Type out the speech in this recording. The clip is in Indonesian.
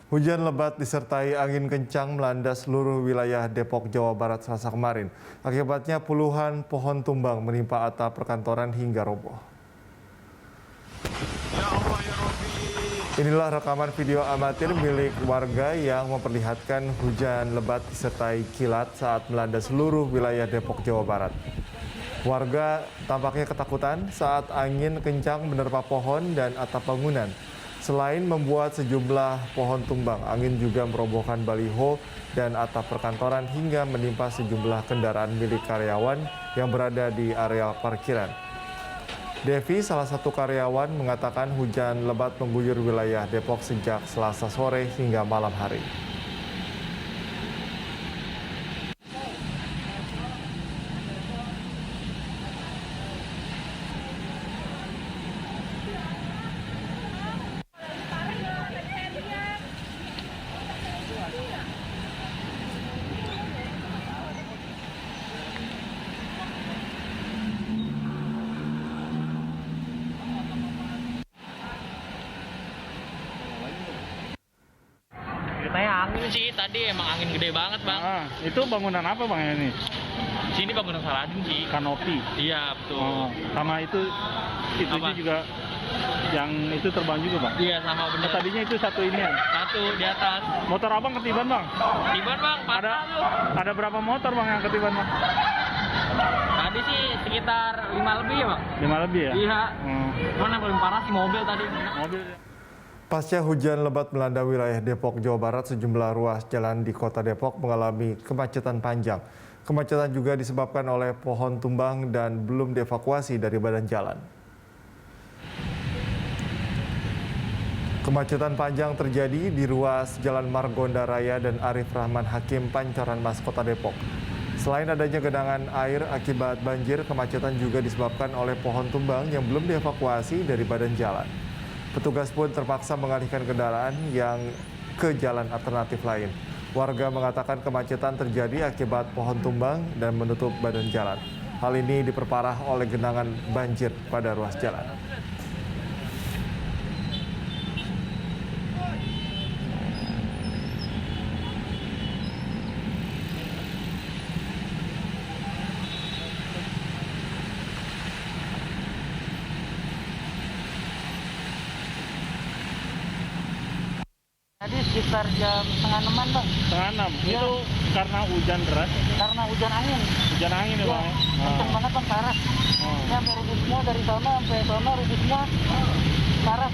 Hujan lebat disertai angin kencang melanda seluruh wilayah Depok, Jawa Barat Selasa kemarin. Akibatnya puluhan pohon tumbang menimpa atap perkantoran hingga roboh. Inilah rekaman video amatir milik warga yang memperlihatkan hujan lebat disertai kilat saat melanda seluruh wilayah Depok, Jawa Barat. Warga tampaknya ketakutan saat angin kencang menerpa pohon dan atap bangunan. Selain membuat sejumlah pohon tumbang, angin juga merobohkan baliho dan atap perkantoran hingga menimpa sejumlah kendaraan milik karyawan yang berada di area parkiran. Devi, salah satu karyawan, mengatakan hujan lebat mengguyur wilayah Depok sejak Selasa sore hingga malam hari. Ceritanya angin sih, tadi emang angin gede banget bang. Itu bangunan apa bang ini? Sini bangunan Saladin sih. Kanopi. Iya betul. Sama itunya Apa? juga yang itu terbang juga bang. Iya sama bener. Tadinya itu satu ini ya. Satu di atas. Motor abang ketiban bang? Tiban bang, patah tuh. Ada berapa motor bang yang ketiban bang? Tadi sih sekitar 5 lebih ya bang. 5 lebih ya? Iya. Cuman yang paling parah sih mobil tadi. Mobil. Pasca hujan lebat melanda wilayah Depok, Jawa Barat, sejumlah ruas jalan di kota Depok mengalami kemacetan panjang. Kemacetan juga disebabkan oleh pohon tumbang dan belum dievakuasi dari badan jalan. Kemacetan panjang terjadi di ruas Jalan Margonda Raya dan Arif Rahman Hakim, Pancoran Mas, Kota Depok. Selain adanya genangan air akibat banjir, kemacetan juga disebabkan oleh pohon tumbang yang belum dievakuasi dari badan jalan. Petugas pun terpaksa mengalihkan kendaraan yang ke jalan alternatif lain. Warga mengatakan kemacetan terjadi akibat pohon tumbang dan menutup badan jalan. Hal ini diperparah oleh genangan banjir pada ruas jalan. Tadi sekitar jam setengah 6-an bang. Setengah 6. Iya. Itu karena hujan deras. Karena hujan angin. Hujan angin ya Ya, bang? kenceng banget bang, parah. Oh. Ini sampai rubuh semua dari sana sampai sana rubuh semua. Parah.